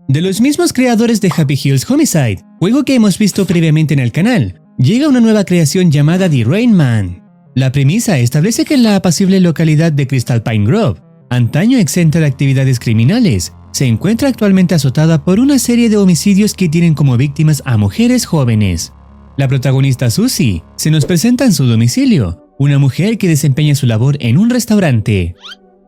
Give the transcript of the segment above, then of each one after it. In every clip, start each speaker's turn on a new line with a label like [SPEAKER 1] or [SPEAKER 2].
[SPEAKER 1] De los mismos creadores de Happy Hills Homicide, juego que hemos visto previamente en el canal, llega una nueva creación llamada The Rain Man. La premisa establece que en la apacible localidad de Crystal Pine Grove, antaño exenta de actividades criminales, se encuentra actualmente azotada por una serie de homicidios que tienen como víctimas a mujeres jóvenes. La protagonista Susie se nos presenta en su domicilio, una mujer que desempeña su labor en un restaurante.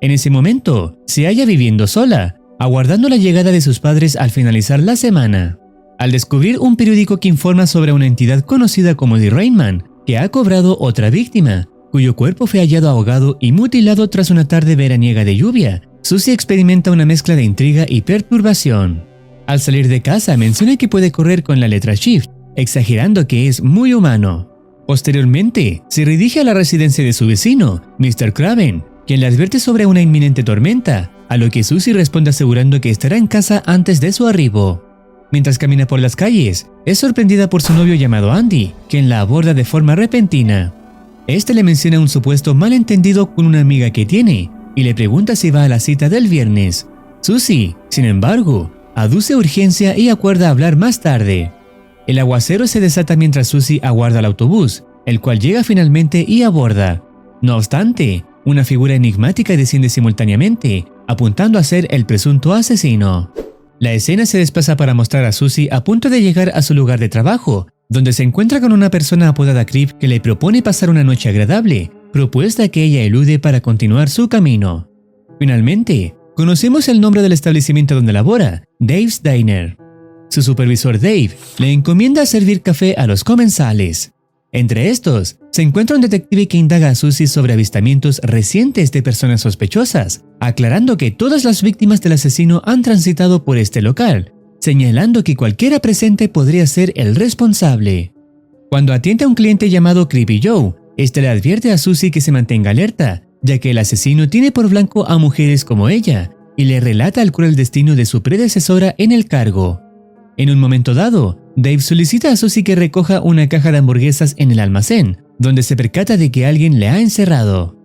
[SPEAKER 1] En ese momento, se halla viviendo sola, aguardando la llegada de sus padres al finalizar la semana. Al descubrir un periódico que informa sobre una entidad conocida como The Rain Man, que ha cobrado otra víctima, cuyo cuerpo fue hallado ahogado y mutilado tras una tarde veraniega de lluvia, Susie experimenta una mezcla de intriga y perturbación. Al salir de casa menciona que puede correr con la letra Shift, exagerando que es muy humano. Posteriormente, se dirige a la residencia de su vecino, Mr. Craven, quien le advierte sobre una inminente tormenta, a lo que Susie responde asegurando que estará en casa antes de su arribo. Mientras camina por las calles, es sorprendida por su novio llamado Andy, quien la aborda de forma repentina. Este le menciona un supuesto malentendido con una amiga que tiene y le pregunta si va a la cita del viernes. Susie, sin embargo, aduce urgencia y acuerda hablar más tarde. El aguacero se desata mientras Susie aguarda el autobús, el cual llega finalmente y aborda. No obstante, una figura enigmática desciende simultáneamente, apuntando a ser el presunto asesino. La escena se desplaza para mostrar a Susie a punto de llegar a su lugar de trabajo, donde se encuentra con una persona apodada Creep que le propone pasar una noche agradable, propuesta que ella elude para continuar su camino. Finalmente, conocemos el nombre del establecimiento donde labora, Dave's Diner. Su supervisor Dave le encomienda servir café a los comensales. Entre estos, se encuentra un detective que indaga a Susie sobre avistamientos recientes de personas sospechosas, aclarando que todas las víctimas del asesino han transitado por este local, señalando que cualquiera presente podría ser el responsable. Cuando atiende a un cliente llamado Creepy Joe, este le advierte a Susie que se mantenga alerta, ya que el asesino tiene por blanco a mujeres como ella, y le relata el cruel destino de su predecesora en el cargo. En un momento dado, Dave solicita a Susie que recoja una caja de hamburguesas en el almacén, donde se percata de que alguien le ha encerrado.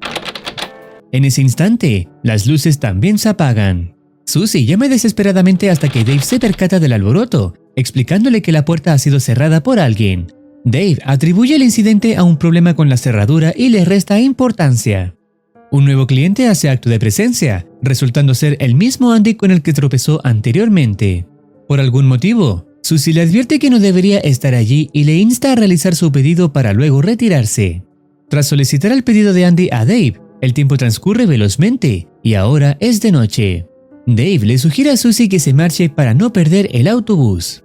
[SPEAKER 1] En ese instante, las luces también se apagan. Susie llama desesperadamente hasta que Dave se percata del alboroto, explicándole que la puerta ha sido cerrada por alguien. Dave atribuye el incidente a un problema con la cerradura y le resta importancia. Un nuevo cliente hace acto de presencia, resultando ser el mismo Andy con el que tropezó anteriormente. Por algún motivo, Susie le advierte que no debería estar allí y le insta a realizar su pedido para luego retirarse. Tras solicitar el pedido de Andy a Dave, el tiempo transcurre velozmente y ahora es de noche. Dave le sugiere a Susie que se marche para no perder el autobús.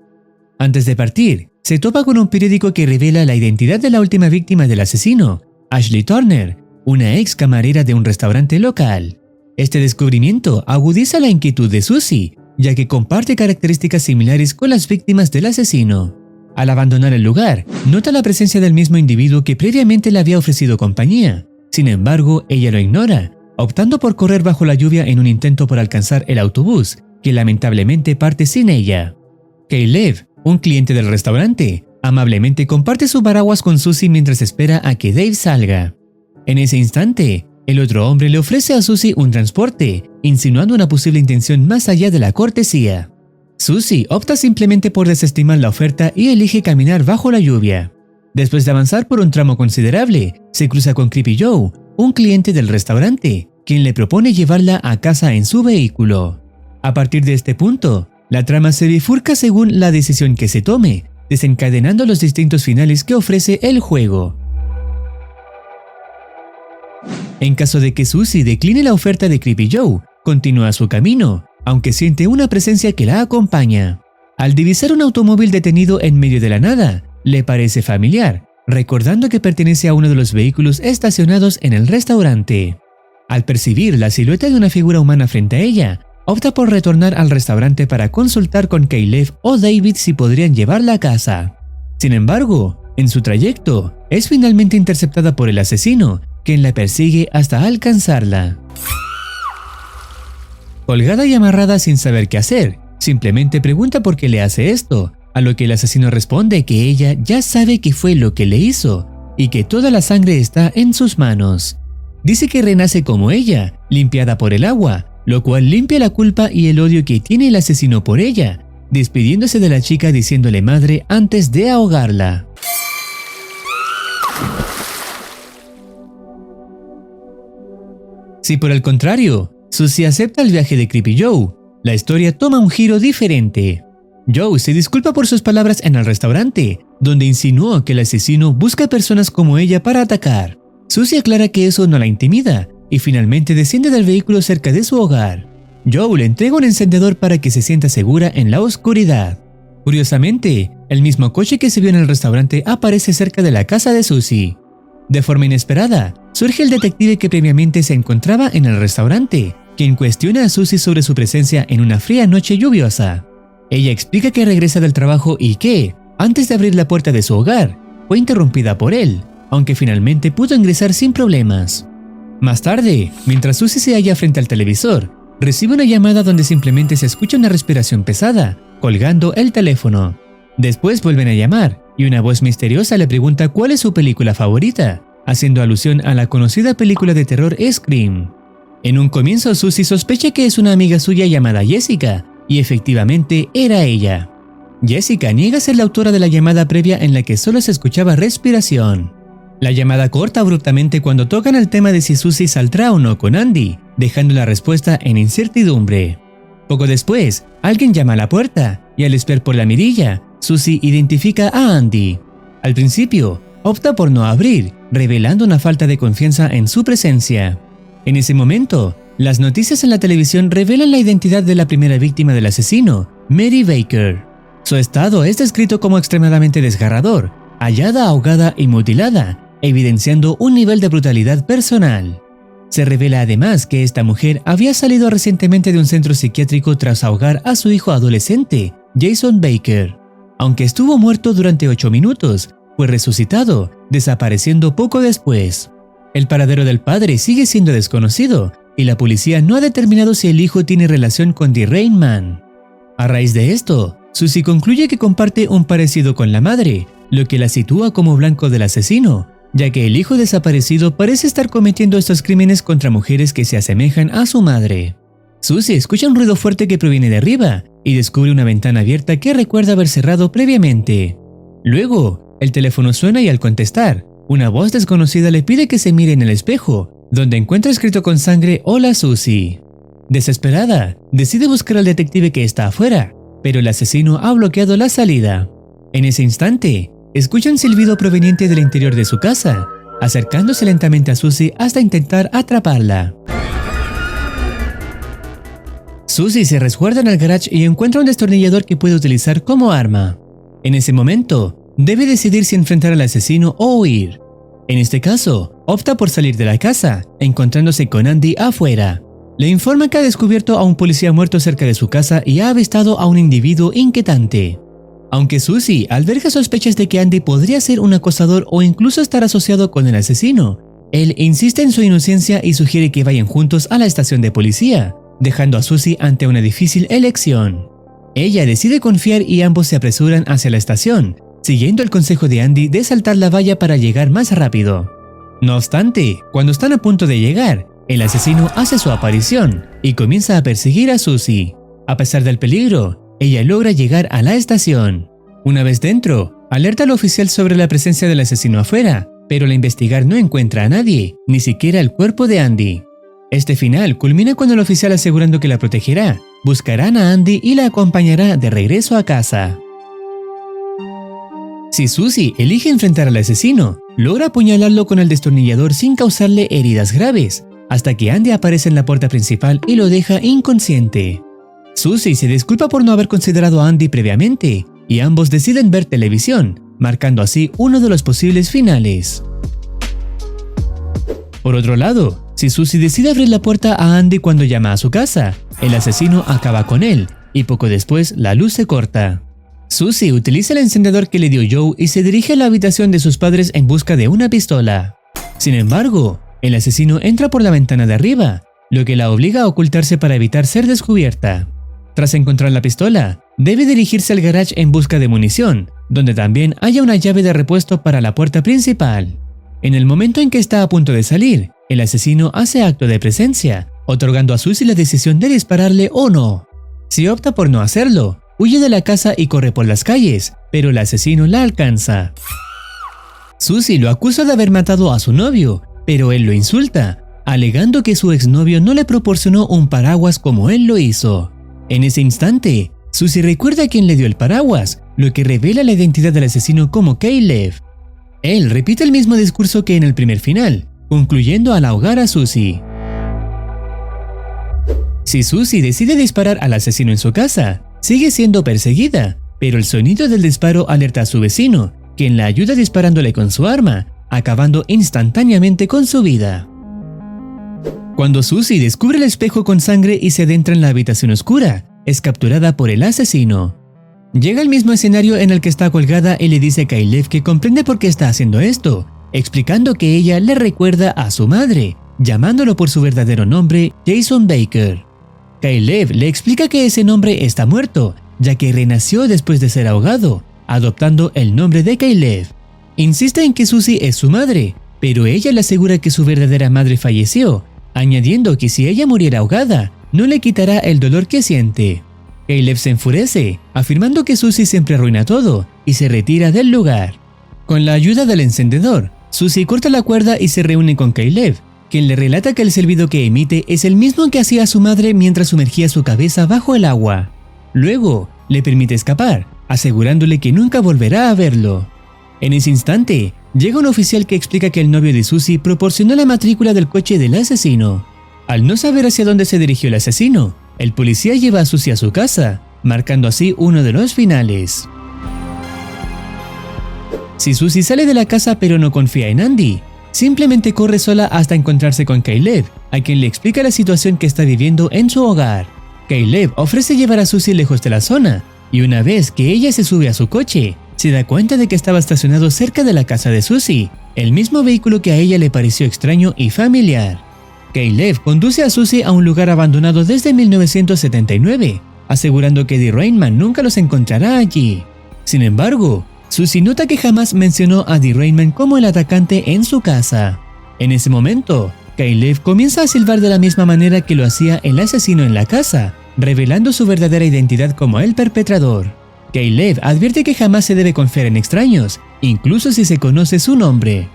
[SPEAKER 1] Antes de partir, se topa con un periódico que revela la identidad de la última víctima del asesino, Ashley Turner, una ex camarera de un restaurante local. Este descubrimiento agudiza la inquietud de Susie, ya que comparte características similares con las víctimas del asesino. Al abandonar el lugar, nota la presencia del mismo individuo que previamente le había ofrecido compañía. Sin embargo, ella lo ignora, optando por correr bajo la lluvia en un intento por alcanzar el autobús, que lamentablemente parte sin ella. Caleb, un cliente del restaurante, amablemente comparte su paraguas con Susie mientras espera a que Dave salga. En ese instante, el otro hombre le ofrece a Susie un transporte, insinuando una posible intención más allá de la cortesía. Susie opta simplemente por desestimar la oferta y elige caminar bajo la lluvia. Después de avanzar por un tramo considerable, se cruza con Creepy Joe, un cliente del restaurante, quien le propone llevarla a casa en su vehículo. A partir de este punto, la trama se bifurca según la decisión que se tome, desencadenando los distintos finales que ofrece el juego. En caso de que Susie decline la oferta de Creepy Joe, continúa su camino, aunque siente una presencia que la acompaña. Al divisar un automóvil detenido en medio de la nada, le parece familiar, recordando que pertenece a uno de los vehículos estacionados en el restaurante. Al percibir la silueta de una figura humana frente a ella, opta por retornar al restaurante para consultar con Caleb o David si podrían llevarla a casa. Sin embargo, en su trayecto, es finalmente interceptada por el asesino, quien la persigue hasta alcanzarla. Colgada y amarrada sin saber qué hacer, simplemente pregunta por qué le hace esto, a lo que el asesino responde que ella ya sabe qué fue lo que le hizo y que toda la sangre está en sus manos. Dice que renace como ella, limpiada por el agua, lo cual limpia la culpa y el odio que tiene el asesino por ella, despidiéndose de la chica diciéndole madre antes de ahogarla. Si por el contrario, Susie acepta el viaje de Creepy Joe, la historia toma un giro diferente. Joe se disculpa por sus palabras en el restaurante, donde insinuó que el asesino busca personas como ella para atacar. Susie aclara que eso no la intimida, y finalmente desciende del vehículo cerca de su hogar. Joe le entrega un encendedor para que se sienta segura en la oscuridad. Curiosamente, el mismo coche que se vio en el restaurante aparece cerca de la casa de Susie. De forma inesperada, surge el detective que previamente se encontraba en el restaurante, quien cuestiona a Susie sobre su presencia en una fría noche lluviosa. Ella explica que regresa del trabajo y que, antes de abrir la puerta de su hogar, fue interrumpida por él, aunque finalmente pudo ingresar sin problemas. Más tarde, mientras Susie se halla frente al televisor, recibe una llamada donde simplemente se escucha una respiración pesada, colgando el teléfono. Después vuelven a llamar, y una voz misteriosa le pregunta cuál es su película favorita, haciendo alusión a la conocida película de terror Scream. En un comienzo, Susie sospecha que es una amiga suya llamada Jessica, y efectivamente era ella. Jessica niega ser la autora de la llamada previa en la que solo se escuchaba respiración. La llamada corta abruptamente cuando tocan el tema de si Susie saldrá o no con Andy, dejando la respuesta en incertidumbre. Poco después, alguien llama a la puerta, y al espiar por la mirilla, Susie identifica a Andy. Al principio, opta por no abrir, revelando una falta de confianza en su presencia. En ese momento, las noticias en la televisión revelan la identidad de la primera víctima del asesino, Mary Baker. Su estado es descrito como extremadamente desgarrador, hallada ahogada y mutilada, evidenciando un nivel de brutalidad personal. Se revela además que esta mujer había salido recientemente de un centro psiquiátrico tras ahogar a su hijo adolescente, Jason Baker. Aunque estuvo muerto durante 8 minutos, fue resucitado, desapareciendo poco después. El paradero del padre sigue siendo desconocido, y la policía no ha determinado si el hijo tiene relación con The Rain Man. A raíz de esto, Susie concluye que comparte un parecido con la madre, lo que la sitúa como blanco del asesino, ya que el hijo desaparecido parece estar cometiendo estos crímenes contra mujeres que se asemejan a su madre. Susie escucha un ruido fuerte que proviene de arriba y descubre una ventana abierta que recuerda haber cerrado previamente. Luego, el teléfono suena y al contestar, una voz desconocida le pide que se mire en el espejo, donde encuentra escrito con sangre «Hola Susie». Desesperada, decide buscar al detective que está afuera, pero el asesino ha bloqueado la salida. En ese instante, escucha un silbido proveniente del interior de su casa, acercándose lentamente a Susie hasta intentar atraparla. Susie se resguarda en el garage y encuentra un destornillador que puede utilizar como arma. En ese momento, debe decidir si enfrentar al asesino o huir. En este caso, opta por salir de la casa, encontrándose con Andy afuera. Le informa que ha descubierto a un policía muerto cerca de su casa y ha avistado a un individuo inquietante. Aunque Susie alberga sospechas de que Andy podría ser un acosador o incluso estar asociado con el asesino, él insiste en su inocencia y sugiere que vayan juntos a la estación de policía, dejando a Susie ante una difícil elección. Ella decide confiar y ambos se apresuran hacia la estación, siguiendo el consejo de Andy de saltar la valla para llegar más rápido. No obstante, cuando están a punto de llegar, el asesino hace su aparición y comienza a perseguir a Susie. A pesar del peligro, ella logra llegar a la estación. Una vez dentro, alerta al oficial sobre la presencia del asesino afuera, pero al investigar no encuentra a nadie, ni siquiera el cuerpo de Andy. Este final culmina cuando el oficial asegurando que la protegerá, buscarán a Andy y la acompañará de regreso a casa. Si Susie elige enfrentar al asesino, logra apuñalarlo con el destornillador sin causarle heridas graves, hasta que Andy aparece en la puerta principal y lo deja inconsciente. Susie se disculpa por no haber considerado a Andy previamente, y ambos deciden ver televisión, marcando así uno de los posibles finales. Por otro lado, si Susie decide abrir la puerta a Andy cuando llama a su casa, el asesino acaba con él, y poco después la luz se corta. Susie utiliza el encendedor que le dio Joe y se dirige a la habitación de sus padres en busca de una pistola. Sin embargo, el asesino entra por la ventana de arriba, lo que la obliga a ocultarse para evitar ser descubierta. Tras encontrar la pistola, debe dirigirse al garage en busca de munición, donde también haya una llave de repuesto para la puerta principal. En el momento en que está a punto de salir, el asesino hace acto de presencia, otorgando a Susie la decisión de dispararle o no. Si opta por no hacerlo, huye de la casa y corre por las calles, pero el asesino la alcanza. Susie lo acusa de haber matado a su novio, pero él lo insulta, alegando que su exnovio no le proporcionó un paraguas como él lo hizo. En ese instante, Susie recuerda a quién le dio el paraguas, lo que revela la identidad del asesino como Caleb. Él repite el mismo discurso que en el primer final, concluyendo al ahogar a Susie. Si Susie decide disparar al asesino en su casa, sigue siendo perseguida, pero el sonido del disparo alerta a su vecino, quien la ayuda disparándole con su arma, acabando instantáneamente con su vida. Cuando Susie descubre el espejo con sangre y se adentra en la habitación oscura, es capturada por el asesino. Llega al mismo escenario en el que está colgada y le dice a Caleb que comprende por qué está haciendo esto, explicando que ella le recuerda a su madre, llamándolo por su verdadero nombre, Jason Baker. Caleb le explica que ese nombre está muerto, ya que renació después de ser ahogado, adoptando el nombre de Caleb. Insiste en que Susie es su madre, pero ella le asegura que su verdadera madre falleció, añadiendo que si ella muriera ahogada, no le quitará el dolor que siente. Caleb se enfurece, afirmando que Susie siempre arruina todo, y se retira del lugar. Con la ayuda del encendedor, Susie corta la cuerda y se reúne con Caleb, quien le relata que el silbido que emite es el mismo que hacía su madre mientras sumergía su cabeza bajo el agua. Luego, le permite escapar, asegurándole que nunca volverá a verlo. En ese instante, llega un oficial que explica que el novio de Susie proporcionó la matrícula del coche del asesino. Al no saber hacia dónde se dirigió el asesino, el policía lleva a Susie a su casa, marcando así uno de los finales. Si Susie sale de la casa pero no confía en Andy, simplemente corre sola hasta encontrarse con Caleb, a quien le explica la situación que está viviendo en su hogar. Caleb ofrece llevar a Susie lejos de la zona, y una vez que ella se sube a su coche, se da cuenta de que estaba estacionado cerca de la casa de Susie, el mismo vehículo que a ella le pareció extraño y familiar. Caleb conduce a Susie a un lugar abandonado desde 1979, asegurando que Dee Rainman nunca los encontrará allí. Sin embargo, Susie nota que jamás mencionó a Dee Rainman como el atacante en su casa. En ese momento, Caleb comienza a silbar de la misma manera que lo hacía el asesino en la casa, revelando su verdadera identidad como el perpetrador. Caleb advierte que jamás se debe confiar en extraños, incluso si se conoce su nombre.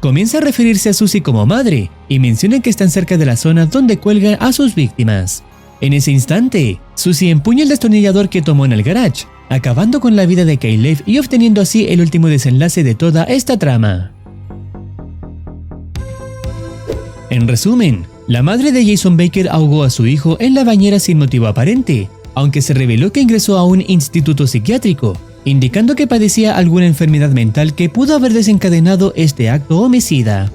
[SPEAKER 1] Comienza a referirse a Susie como madre y menciona que están cerca de la zona donde cuelga a sus víctimas. En ese instante, Susie empuña el destornillador que tomó en el garage, acabando con la vida de Caleb y obteniendo así el último desenlace de toda esta trama. En resumen, la madre de Jason Baker ahogó a su hijo en la bañera sin motivo aparente, aunque se reveló que ingresó a un instituto psiquiátrico, indicando que padecía alguna enfermedad mental que pudo haber desencadenado este acto homicida.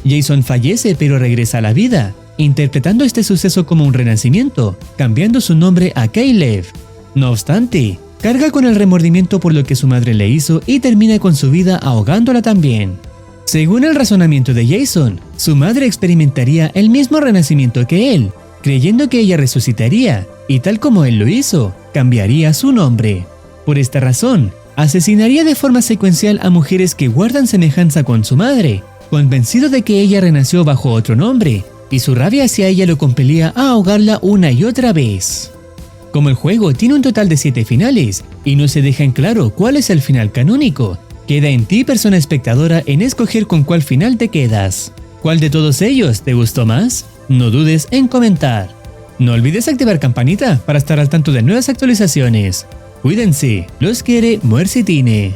[SPEAKER 1] Jason fallece pero regresa a la vida, interpretando este suceso como un renacimiento, cambiando su nombre a Caleb. No obstante, carga con el remordimiento por lo que su madre le hizo y termina con su vida ahogándola también. Según el razonamiento de Jason, su madre experimentaría el mismo renacimiento que él, creyendo que ella resucitaría, y tal como él lo hizo, cambiaría su nombre. Por esta razón, asesinaría de forma secuencial a mujeres que guardan semejanza con su madre, convencido de que ella renació bajo otro nombre, y su rabia hacia ella lo compelía a ahogarla una y otra vez. Como el juego tiene un total de 7 finales, y no se deja en claro cuál es el final canónico, queda en ti, persona espectadora, en escoger con cuál final te quedas. ¿Cuál de todos ellos te gustó más? No dudes en comentar. No olvides activar campanita para estar al tanto de nuevas actualizaciones. Cuídense, los quiere Muercitine.